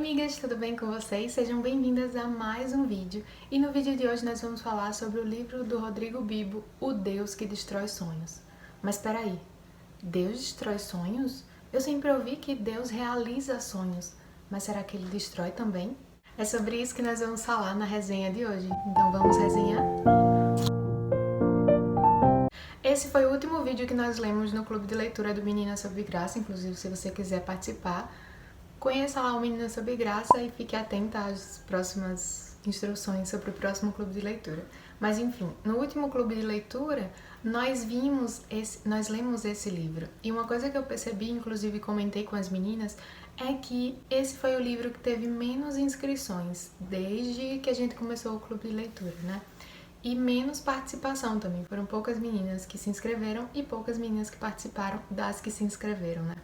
amigas, tudo bem com vocês? Sejam bem-vindas a mais um vídeo. E no vídeo de hoje nós vamos falar sobre o livro do Rodrigo Bibo, O Deus que Destrói Sonhos. Mas espera aí, Deus destrói sonhos? Eu sempre ouvi que Deus realiza sonhos, mas será que ele destrói também? É sobre isso que nós vamos falar na resenha de hoje, então vamos resenhar? Esse foi o último vídeo que nós lemos no Clube de Leitura do Meninas Sob Graça, inclusive se você quiser participar, conheça lá o Meninas Sob Graça e fique atenta às próximas instruções sobre o próximo clube de leitura. Mas enfim, no último clube de leitura, nós lemos esse livro. E uma coisa que eu percebi, inclusive comentei com as meninas, é que esse foi o livro que teve menos inscrições desde que a gente começou o clube de leitura, né? E menos participação também. Foram poucas meninas que se inscreveram e poucas meninas que participaram das que se inscreveram, né?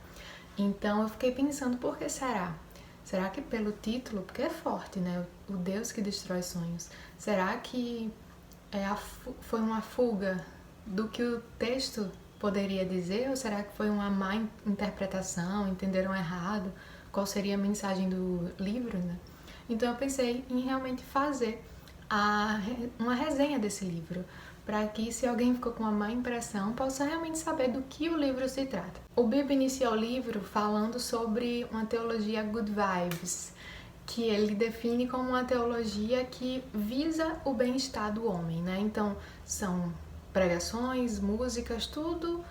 Então eu fiquei pensando, por que será? Será que pelo título, porque é forte, né? O Deus que destrói sonhos. Será que foi uma fuga do que o texto poderia dizer? Ou será que foi uma má interpretação, entenderam errado? Qual seria a mensagem do livro, né? Então eu pensei em realmente fazer uma resenha desse livro, para que, se alguém ficou com uma má impressão, possa realmente saber do que o livro se trata. O Bibo inicia o livro falando sobre uma teologia good vibes, que ele define como uma teologia que visa o bem-estar do homem, né? Então, são pregações, músicas, tudo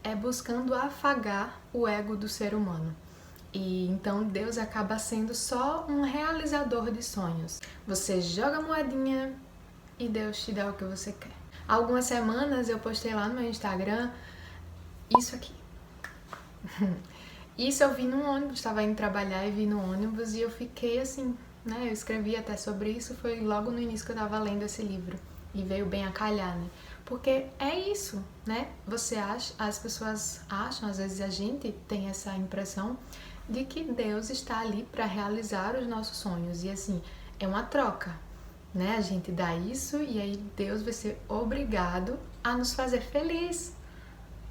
é buscando afagar o ego do ser humano. E então Deus acaba sendo só um realizador de sonhos. Você joga a moedinha e Deus te dá o que você quer. Há algumas semanas eu postei lá no meu Instagram isso aqui. Isso eu vi no ônibus, estava indo trabalhar e vi no ônibus e eu fiquei assim, né? Eu escrevi até sobre isso, foi logo no início que eu estava lendo esse livro e veio bem a calhar, né? Porque é isso, né? As pessoas acham, às vezes a gente tem essa impressão de que Deus está ali para realizar os nossos sonhos e assim, é uma troca, né? A gente dá isso e aí Deus vai ser obrigado a nos fazer feliz.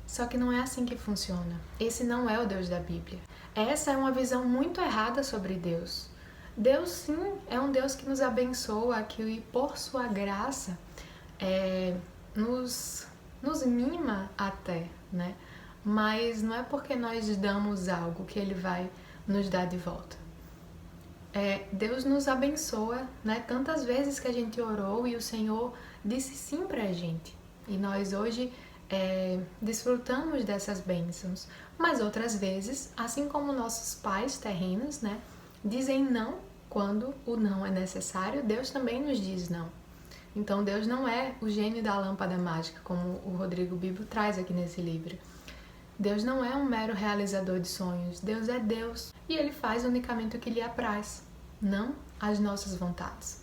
Só que não é assim que funciona. Esse não é o Deus da Bíblia. Essa é uma visão muito errada sobre Deus. Deus, sim, é um Deus que nos abençoa, que por sua graça nos mima até, né? Mas não é porque nós damos algo que Ele vai nos dar de volta. Deus nos abençoa, né? Tantas vezes que a gente orou e o Senhor disse sim pra gente. E nós hoje desfrutamos dessas bênçãos. Mas outras vezes, assim como nossos pais terrenos, né? Dizem não quando o não é necessário, Deus também nos diz não. Então Deus não é o gênio da lâmpada mágica, como o Rodrigo Bibo traz aqui nesse livro. Deus não é um mero realizador de sonhos, Deus é Deus e Ele faz unicamente o que lhe apraz, não as nossas vontades,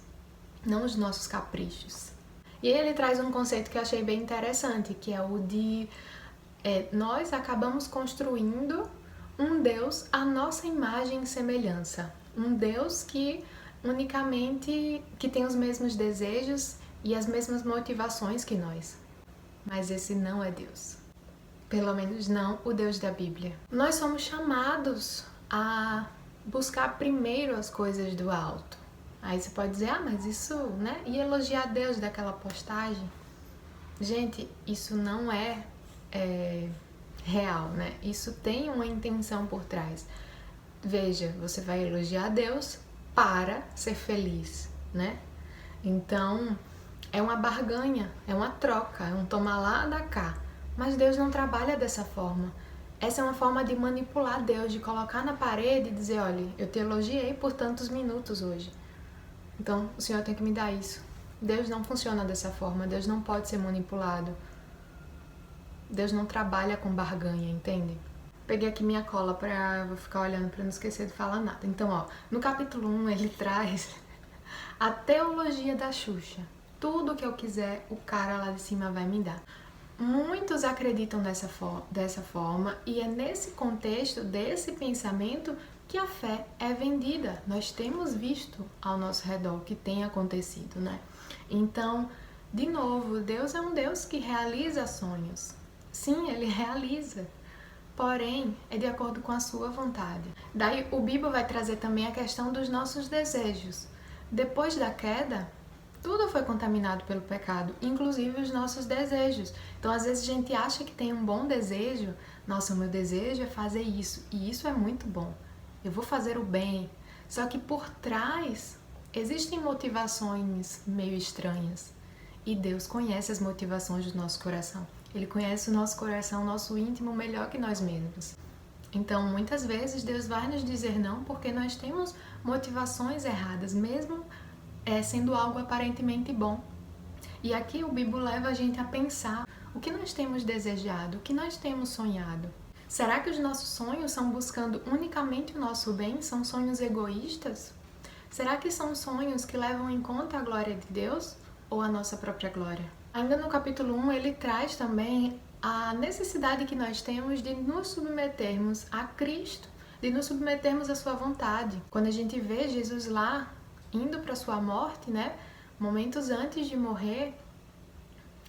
não os nossos caprichos. E ele traz um conceito que eu achei bem interessante, que é o de nós acabamos construindo um Deus à nossa imagem e semelhança, um Deus que unicamente que tem os mesmos desejos e as mesmas motivações que nós, mas esse não é Deus. Pelo menos não o Deus da Bíblia. Nós somos chamados a buscar primeiro as coisas do alto. Aí você pode dizer, mas isso, né? E elogiar Deus daquela postagem? Gente, isso não é real, né? Isso tem uma intenção por trás. Veja, você vai elogiar Deus para ser feliz, né? Então, é uma barganha, é uma troca, é um tomar lá da cá. Mas Deus não trabalha dessa forma. Essa é uma forma de manipular Deus, de colocar na parede e dizer, olha, eu te elogiei por tantos minutos hoje. Então, o Senhor tem que me dar isso. Deus não funciona dessa forma, Deus não pode ser manipulado. Deus não trabalha com barganha, entende? Peguei aqui minha cola vou ficar olhando para não esquecer de falar nada. Então, ó, no capítulo 1 ele traz a teologia da Xuxa. Tudo que eu quiser, o cara lá de cima vai me dar. Muitos acreditam dessa forma e é nesse contexto, desse pensamento, que a fé é vendida. Nós temos visto ao nosso redor o que tem acontecido, né? Então, de novo, Deus é um Deus que realiza sonhos. Sim, Ele realiza. porém é de acordo com a sua vontade. Daí o Bibo vai trazer também a questão dos nossos desejos. Depois da queda, tudo foi contaminado pelo pecado, inclusive os nossos desejos. Então, às vezes a gente acha que tem um bom desejo. Nossa, o meu desejo é fazer isso, e isso é muito bom. Eu vou fazer o bem. Só que por trás existem motivações meio estranhas. E Deus conhece as motivações do nosso coração. Ele conhece o nosso coração, o nosso íntimo, melhor que nós mesmos. Então, muitas vezes, Deus vai nos dizer não porque nós temos motivações erradas, mesmo sendo algo aparentemente bom. E aqui o Bibo leva a gente a pensar o que nós temos desejado, o que nós temos sonhado. Será que os nossos sonhos são buscando unicamente o nosso bem? São sonhos egoístas? Será que são sonhos que levam em conta a glória de Deus ou a nossa própria glória? Ainda no capítulo 1, ele traz também a necessidade que nós temos de nos submetermos a Cristo, de nos submetermos à sua vontade. Quando a gente vê Jesus lá, indo para sua morte, né? Momentos antes de morrer,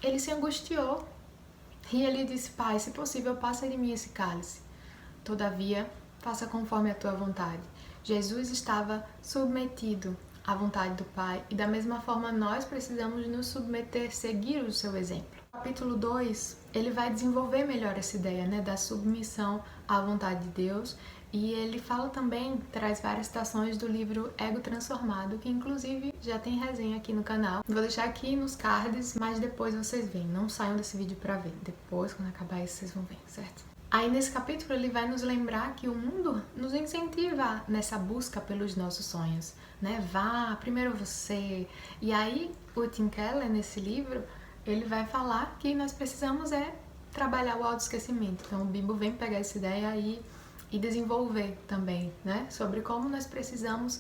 ele se angustiou. E ele disse: Pai, se possível, passa de mim esse cálice. Todavia, faça conforme a tua vontade. Jesus estava submetido à vontade do Pai e da mesma forma nós precisamos nos submeter, seguir o seu exemplo. No capítulo 2, ele vai desenvolver melhor essa ideia, né, da submissão à vontade de Deus. E ele fala também, traz várias citações do livro Ego Transformado, que inclusive já tem resenha aqui no canal. Vou deixar aqui nos cards, mas depois vocês veem. Não saiam desse vídeo pra ver. Depois, quando acabar isso, vocês vão ver, certo? Aí nesse capítulo ele vai nos lembrar que o mundo nos incentiva nessa busca pelos nossos sonhos, né? Vá, primeiro você. E aí o Tim Keller, nesse livro, ele vai falar que nós precisamos trabalhar o autoesquecimento. Então o Bibo vem pegar essa ideia aí e desenvolver também, né? Sobre como nós precisamos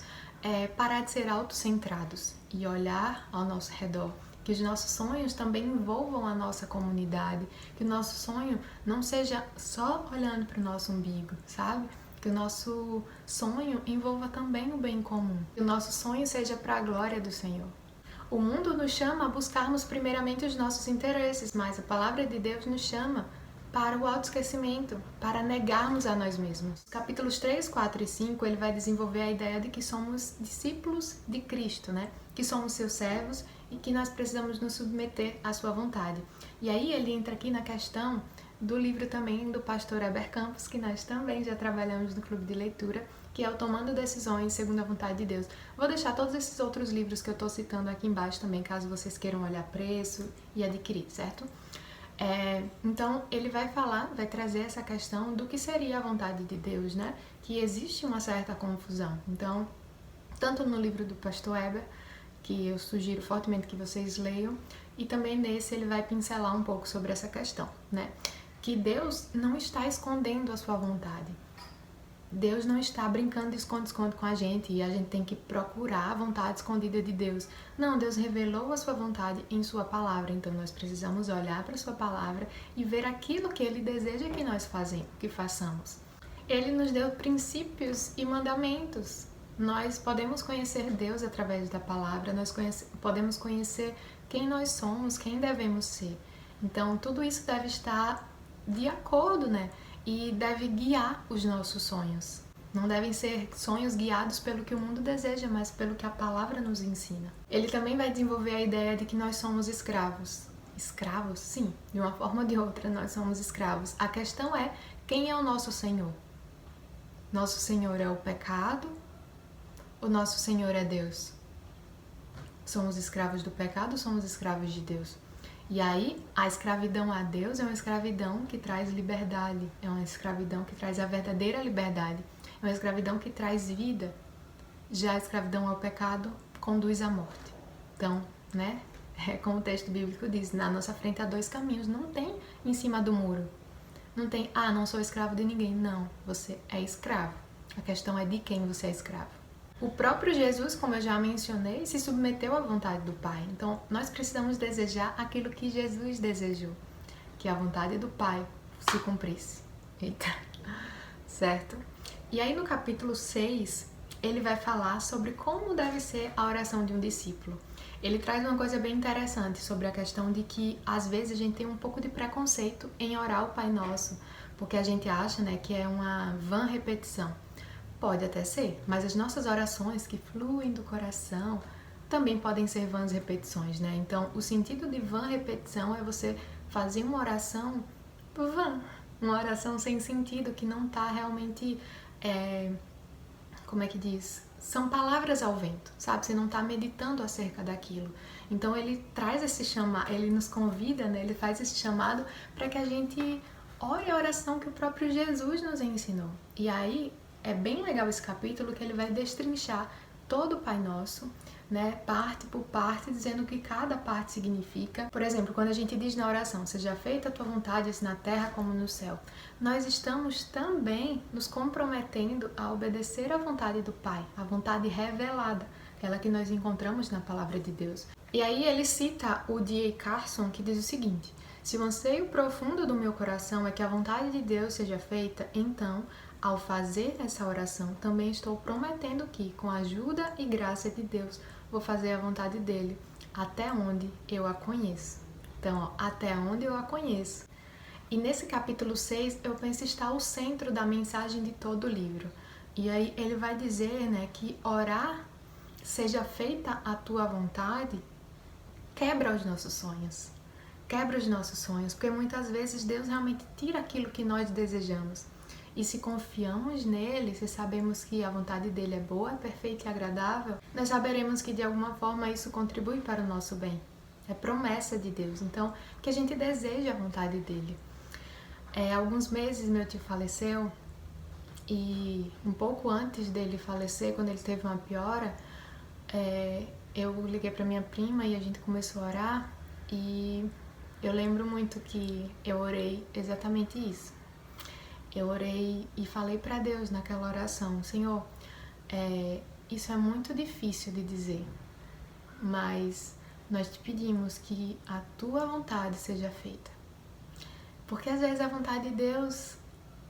parar de ser autocentrados e olhar ao nosso redor. Que os nossos sonhos também envolvam a nossa comunidade. Que o nosso sonho não seja só olhando para o nosso umbigo, sabe? Que o nosso sonho envolva também o bem comum. Que o nosso sonho seja para a glória do Senhor. O mundo nos chama a buscarmos primeiramente os nossos interesses, mas a palavra de Deus nos chama para o autoesquecimento, para negarmos a nós mesmos. Capítulos 3, 4 e 5, ele vai desenvolver a ideia de que somos discípulos de Cristo, né? Que somos seus servos e que nós precisamos nos submeter à sua vontade. E aí ele entra aqui na questão do livro também do pastor Heber Campos, que nós também já trabalhamos no clube de leitura, que é o Tomando Decisões Segundo a Vontade de Deus. Vou deixar todos esses outros livros que eu estou citando aqui embaixo também, caso vocês queiram olhar preço e adquirir, certo? Então ele vai trazer essa questão do que seria a vontade de Deus, né? Que existe uma certa confusão. Então, tanto no livro do pastor Heber, que eu sugiro fortemente que vocês leiam, e também nesse ele vai pincelar um pouco sobre essa questão, né? Que Deus não está escondendo a sua vontade. Deus não está brincando de esconde-esconde com a gente e a gente tem que procurar a vontade escondida de Deus. Não, Deus revelou a sua vontade em sua palavra, então nós precisamos olhar para a sua palavra e ver aquilo que Ele deseja que nós façamos. Ele nos deu princípios e mandamentos. Nós podemos conhecer Deus através da palavra, podemos conhecer quem nós somos, quem devemos ser. Então tudo isso deve estar de acordo, né? E deve guiar os nossos sonhos. Não devem ser sonhos guiados pelo que o mundo deseja, mas pelo que a palavra nos ensina. Ele também vai desenvolver a ideia de que nós somos escravos. Escravos? Sim, de uma forma ou de outra nós somos escravos. A questão é, quem é o nosso Senhor? Nosso Senhor é o pecado ou nosso Senhor é Deus? Somos escravos do pecado ou somos escravos de Deus? E aí, a escravidão a Deus é uma escravidão que traz liberdade, é uma escravidão que traz a verdadeira liberdade, é uma escravidão que traz vida. Já a escravidão ao pecado conduz à morte. Então, né, como o texto bíblico diz, na nossa frente há dois caminhos, não tem em cima do muro. Não tem, não sou escravo de ninguém. Não, você é escravo. A questão é de quem você é escravo. O próprio Jesus, como eu já mencionei, se submeteu à vontade do Pai. Então, nós precisamos desejar aquilo que Jesus desejou, que a vontade do Pai se cumprisse. Eita, certo? E aí no capítulo 6, ele vai falar sobre como deve ser a oração de um discípulo. Ele traz uma coisa bem interessante sobre a questão de que, às vezes, a gente tem um pouco de preconceito em orar o Pai Nosso, porque a gente acha, né, que é uma vã repetição. Pode até ser, mas as nossas orações que fluem do coração também podem ser vãs repetições, né? Então, o sentido de vã repetição é você fazer uma oração vã, uma oração sem sentido, que não está realmente, como é que diz? São palavras ao vento, sabe? Você não está meditando acerca daquilo. Então, ele traz esse chamado, ele nos convida, né? Ele faz esse chamado para que a gente ore a oração que o próprio Jesus nos ensinou. E aí, é bem legal esse capítulo, que ele vai destrinchar todo o Pai Nosso, né, parte por parte, dizendo o que cada parte significa. Por exemplo, quando a gente diz na oração, seja feita a tua vontade, assim na terra como no céu, nós estamos também nos comprometendo a obedecer à vontade do Pai, a vontade revelada, aquela que nós encontramos na palavra de Deus. E aí ele cita o D.A. Carson, que diz o seguinte: se o anseio profundo do meu coração é que a vontade de Deus seja feita, então, ao fazer essa oração, também estou prometendo que, com a ajuda e graça de Deus, vou fazer a vontade dele, até onde eu a conheço. Então, ó, até onde eu a conheço. E nesse capítulo 6, eu penso estar o centro da mensagem de todo o livro. E aí ele vai dizer, né, que orar, seja feita a tua vontade, quebra os nossos sonhos. Quebra os nossos sonhos, porque muitas vezes Deus realmente tira aquilo que nós desejamos. E se confiamos nele, se sabemos que a vontade dele é boa, perfeita e agradável, nós saberemos que de alguma forma isso contribui para o nosso bem. É promessa de Deus, então que a gente deseje a vontade dele. Alguns meses meu tio faleceu e um pouco antes dele falecer, quando ele teve uma piora, eu liguei para minha prima e a gente começou a orar, e eu lembro muito que eu orei exatamente isso. Eu orei e falei para Deus naquela oração: Senhor, isso é muito difícil de dizer, mas nós te pedimos que a tua vontade seja feita. Porque às vezes a vontade de Deus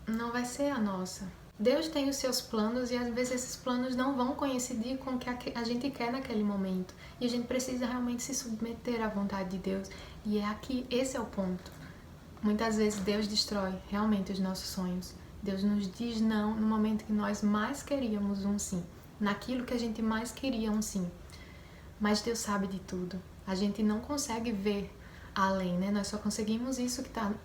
não vai ser a nossa. Deus tem os seus planos e às vezes esses planos não vão coincidir com o que a gente quer naquele momento. E a gente precisa realmente se submeter à vontade de Deus. E é aqui, esse é o ponto. Muitas vezes Deus destrói realmente os nossos sonhos. Deus nos diz não no momento que nós mais queríamos um sim. Naquilo que a gente mais queria um sim. Mas Deus sabe de tudo. A gente não consegue ver além, né? Nós só conseguimos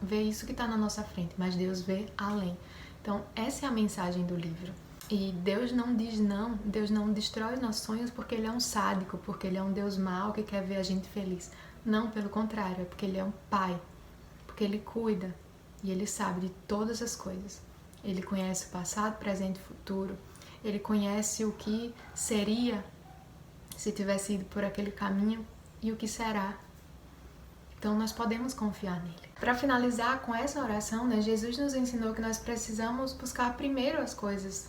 ver isso que está na nossa frente. Mas Deus vê além. Então, essa é a mensagem do livro. E Deus não diz não, Deus não destrói os nossos sonhos porque Ele é um sádico, porque Ele é um Deus mau que quer ver a gente feliz. Não, pelo contrário, é porque Ele é um Pai. Porque Ele cuida e Ele sabe de todas as coisas. Ele conhece o passado, presente e futuro. Ele conhece o que seria se tivesse ido por aquele caminho e o que será. Então nós podemos confiar nele. Para finalizar com essa oração, né, Jesus nos ensinou que nós precisamos buscar primeiro as coisas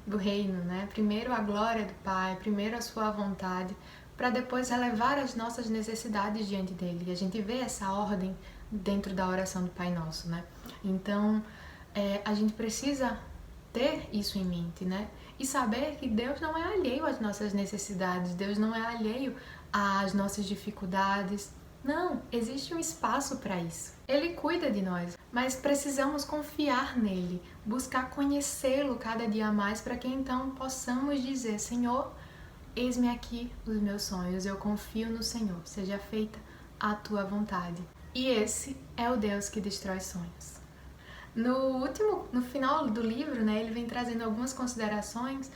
do reino, né? Primeiro a glória do Pai, primeiro a sua vontade, para depois elevar as nossas necessidades diante dele. E a gente vê essa ordem dentro da oração do Pai Nosso, né? Então, a gente precisa ter isso em mente, né? E saber que Deus não é alheio às nossas necessidades, Deus não é alheio às nossas dificuldades. Não, existe um espaço para isso. Ele cuida de nós, mas precisamos confiar nele, buscar conhecê-lo cada dia mais, para que então possamos dizer: Senhor, eis-me aqui os meus sonhos, eu confio no Senhor, seja feita a tua vontade. E esse é o Deus que destrói sonhos. No final do livro, né, ele vem trazendo algumas considerações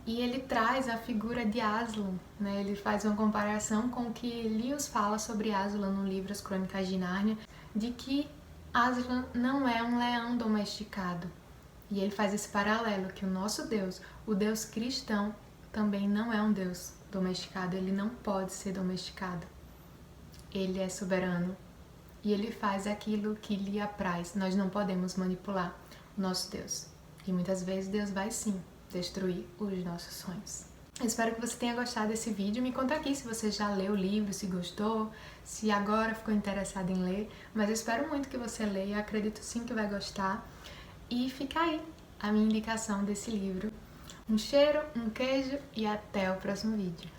e ele traz a figura de Aslan, né? Ele faz uma comparação com o que Lewis fala sobre Aslan no livro As Crônicas de Nárnia, de que Aslan não é um leão domesticado. E ele faz esse paralelo, que o nosso Deus, o Deus cristão, também não é um Deus domesticado, ele não pode ser domesticado. Ele é soberano e ele faz aquilo que lhe apraz. Nós não podemos manipular o nosso Deus. E muitas vezes Deus vai sim destruir os nossos sonhos. Eu espero que você tenha gostado desse vídeo. Me conta aqui se você já leu o livro, se gostou, se agora ficou interessado em ler. Mas eu espero muito que você leia, acredito sim que vai gostar. E fica aí a minha indicação desse livro. Um cheiro, um queijo e até o próximo vídeo.